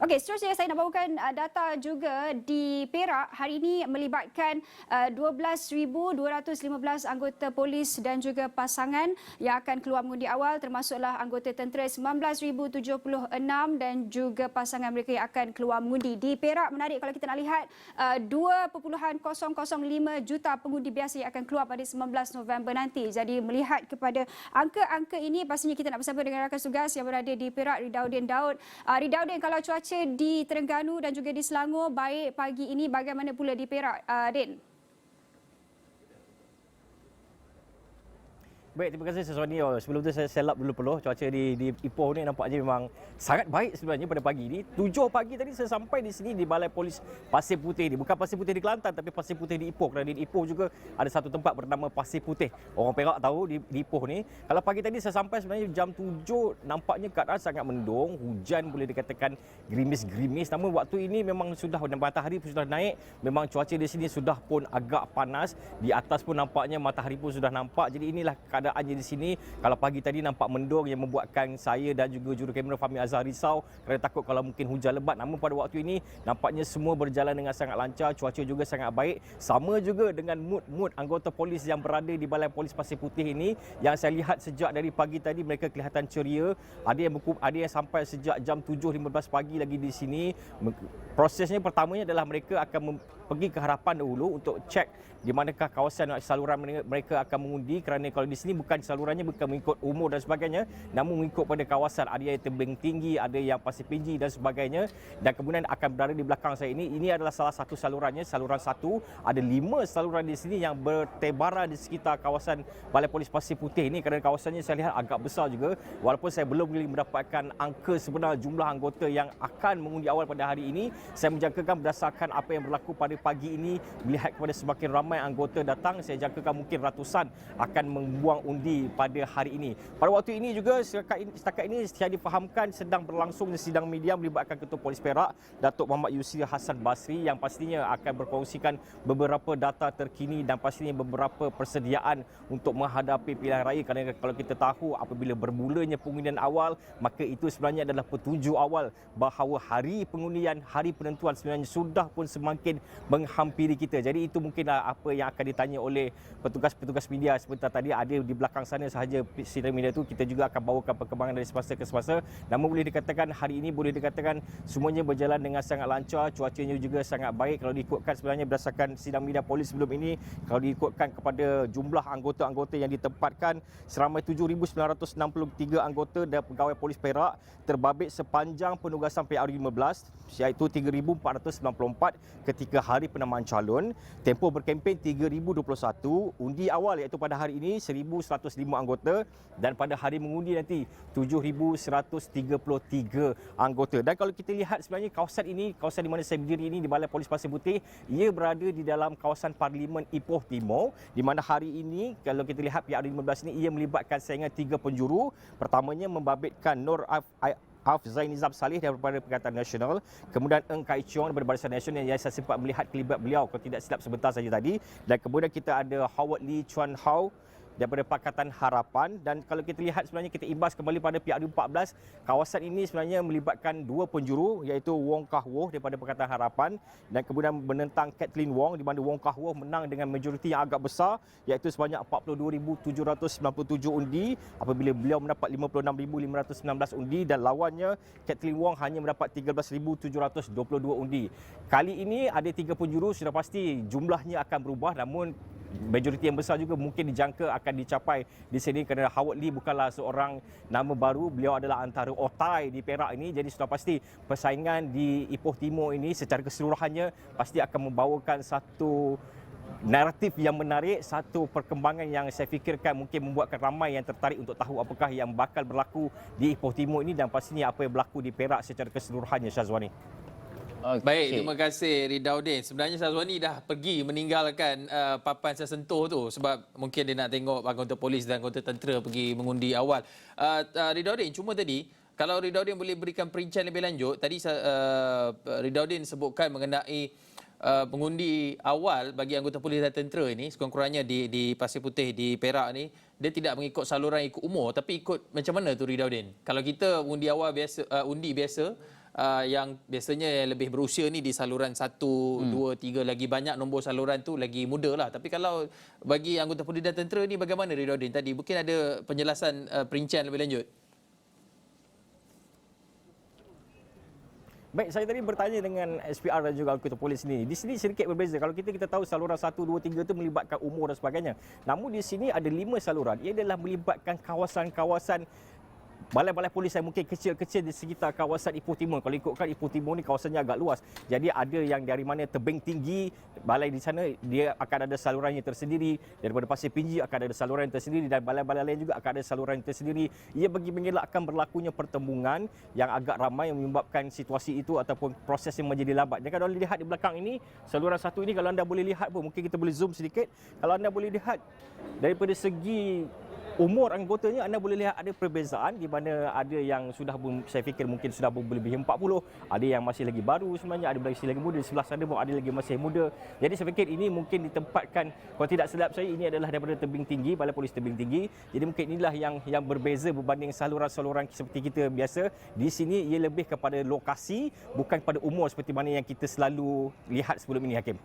Okey, seterusnya saya nak bawakan data juga di Perak hari ini melibatkan 12,215 anggota polis dan juga pasangan yang akan keluar mengundi awal, termasuklah anggota tentera 19,076 dan juga pasangan mereka yang akan keluar mengundi. Di Perak menarik kalau kita nak lihat 2.005 juta pengundi biasa yang akan keluar pada 19 November nanti. Jadi melihat kepada angka-angka ini, pastinya kita nak bersama dengan rakan tugas yang berada di Perak, Ridauddin Daud. Ridauddin, kalau cuaca di Terengganu dan juga di Selangor baik pagi ini, bagaimana pula di Perak, Din? Baik, terima kasih Syazwani. Sebelum tu saya selap dulu perlu. Cuaca di Ipoh ni nampaknya memang sangat baik sebenarnya pada pagi ini. 7 pagi tadi saya sampai di sini di Balai Polis Pasir Putih ni. Bukan Pasir Putih di Kelantan tapi Pasir Putih di Ipoh. Kerana di Ipoh juga ada satu tempat bernama Pasir Putih. Orang Perak tahu di Ipoh ni. Kalau pagi tadi saya sampai sebenarnya jam 7, nampaknya keadaan sangat mendung. Hujan boleh dikatakan gerimis-gerimis. Namun waktu ini memang sudah matahari pun sudah naik. Memang cuaca di sini sudah pun agak panas. Di atas pun nampaknya matahari pun sudah nampak. Jadi inilah keadaannya di sini. Kalau pagi tadi nampak mendung yang membuatkan saya dan juga juru kamera Fahmi Azhar risau kerana takut kalau mungkin hujan lebat. Namun pada waktu ini nampaknya semua berjalan dengan sangat lancar, cuaca juga sangat baik. Sama juga dengan mood anggota polis yang berada di Balai Polis Pasir Putih ini, yang saya lihat sejak dari pagi tadi mereka kelihatan ceria. Ada yang sampai sejak jam 7.15 pagi lagi di sini. Prosesnya pertamanya adalah mereka akan pergi ke harapan dahulu untuk cek di manakah kawasan saluran mereka akan mengundi, kerana kalau di sini salurannya bukan mengikut umur dan sebagainya, namun mengikut pada kawasan. Ada yang tebing tinggi, ada yang pasir pinji dan sebagainya, dan kemudian akan berada di belakang saya ini. Ini adalah salah satu salurannya, saluran 1. Ada 5 saluran di sini yang bertebaran di sekitar kawasan Balai Polis Pasir Putih ini, kerana kawasannya saya lihat agak besar juga. Walaupun saya belum boleh mendapatkan angka sebenar jumlah anggota yang akan mengundi awal pada hari ini, saya menjangkakan berdasarkan apa yang berlaku pada pagi ini, melihat kepada semakin ramai anggota datang, saya jangkakan mungkin ratusan akan membuang undi pada hari ini. Pada waktu ini juga setakat ini saya difahamkan sedang berlangsung sidang media melibatkan Ketua Polis Perak, Datuk Muhammad Yusri Hassan Basri, yang pastinya akan berkongsikan beberapa data terkini dan pastinya beberapa persediaan untuk menghadapi pilihan raya. Kerana kalau kita tahu apabila bermulanya pengundian awal, maka itu sebenarnya adalah petunjuk awal bahawa hari pengundian, hari penentuan sebenarnya sudah pun semakin menghampiri kita. Jadi itu mungkinlah apa yang akan ditanya oleh petugas-petugas media sebentar tadi. Ada di belakang sana sahaja sidang media itu, kita juga akan bawakan perkembangan dari semasa ke semasa. Namun boleh dikatakan hari ini boleh dikatakan semuanya berjalan dengan sangat lancar, cuacanya juga sangat baik. Kalau diikutkan sebenarnya berdasarkan sidang media polis sebelum ini, kalau diikutkan kepada jumlah anggota-anggota yang ditempatkan, seramai 7,963 anggota dan pegawai polis Perak terbabit sepanjang penugasan PRU15, iaitu 3,494 ketika hari penamaan calon. Tempoh berkempen 3,021, undi awal iaitu pada hari ini 1,105 anggota, dan pada hari mengundi nanti 7,133 anggota. Dan kalau kita lihat sebenarnya kawasan ini, kawasan di mana saya berdiri ini di Balai Polis Pasir Putih, ia berada di dalam kawasan Parlimen Ipoh Timur, di mana hari ini kalau kita lihat PRU15 ini ia melibatkan saingan 3 penjuru. Pertamanya membabitkan Nur Afzai Nizam Saleh daripada Perikatan Nasional, kemudian Eng Kai Cheong daripada Barisan Nasional yang saya sempat melihat kelibat beliau kalau tidak silap sebentar saja tadi, dan kemudian kita ada Howard Lee Chuan Hao daripada Pakatan Harapan. Dan kalau kita lihat sebenarnya kita imbas kembali pada PRU14, kawasan ini sebenarnya melibatkan 2 penjuru, iaitu Wong Kah Woh daripada Pakatan Harapan dan kemudian menentang Kathleen Wong, di mana Wong Kah Woh menang dengan majoriti yang agak besar, iaitu sebanyak 42,797 undi apabila beliau mendapat 56,519 undi, dan lawannya Kathleen Wong hanya mendapat 13,722 undi. Kali ini ada 3 penjuru, sudah pasti jumlahnya akan berubah, namun majoriti yang besar juga mungkin dijangka akan dicapai di sini, kerana Howard Lee bukanlah seorang nama baru. Beliau adalah antara otai di Perak ini. Jadi sudah pasti persaingan di Ipoh Timur ini secara keseluruhannya pasti akan membawakan satu naratif yang menarik, satu perkembangan yang saya fikirkan mungkin membuatkan ramai yang tertarik untuk tahu apakah yang bakal berlaku di Ipoh Timur ini, dan pastinya apa yang berlaku di Perak secara keseluruhannya, Syazwani. Baik, terima kasih Ridauddin. Sebenarnya Syazwani dah pergi meninggalkan papan saya sentuh tu sebab mungkin dia nak tengok anggota polis dan anggota tentera pergi mengundi awal. Ridauddin, cuma tadi kalau Ridauddin boleh berikan perincian lebih lanjut, tadi Ridauddin sebutkan mengenai pengundi awal bagi anggota polis dan tentera ini sekurang-kurangnya di Pasir Putih di Perak ni, dia tidak mengikut saluran ikut umur, tapi ikut macam mana tu Ridauddin? Kalau kita undi awal biasa, undi biasa, yang biasanya yang lebih berusia ni di saluran 1, 2, 3 lagi banyak nombor saluran tu lagi muda lah. Tapi kalau bagi anggota polis dan tentera ni bagaimana Ridauddin tadi? Mungkin ada penjelasan perincian lebih lanjut. Baik, saya tadi bertanya dengan SPR dan juga anggota polis ni. Di sini sedikit berbeza. Kalau kita tahu saluran 1, 2, 3 itu melibatkan umur dan sebagainya. Namun di sini ada 5 saluran. Ia adalah melibatkan kawasan-kawasan balai-balai polis yang mungkin kecil-kecil di sekitar kawasan Ipoh Timur. Kalau ikutkan Ipoh Timur ni kawasannya agak luas. Jadi ada yang dari mana tebing tinggi, balai di sana dia akan ada salurannya tersendiri. Daripada Pasir Pinji akan ada saluran tersendiri dan balai-balai lain juga akan ada saluran tersendiri. Ia bagi mengelakkan berlakunya pertembungan yang agak ramai yang menyebabkan situasi itu ataupun proses yang menjadi lambat. Dan kalau lihat di belakang ini, saluran 1 ini kalau anda boleh lihat pun, mungkin kita boleh zoom sedikit. Kalau anda boleh lihat daripada segi umur anggotanya, anda boleh lihat ada perbezaan di mana ada yang sudah saya fikir mungkin sudah lebih 40, ada yang masih lagi baru sebenarnya, ada masih lagi muda, di sebelah sana pun ada lagi masih muda. Jadi saya fikir ini mungkin ditempatkan, kalau tidak silap saya, ini adalah daripada tebing tinggi, balai polis tebing tinggi. Jadi mungkin inilah yang berbeza berbanding saluran-saluran seperti kita biasa. Di sini ia lebih kepada lokasi, bukan kepada umur seperti mana yang kita selalu lihat sebelum ini, Hakim.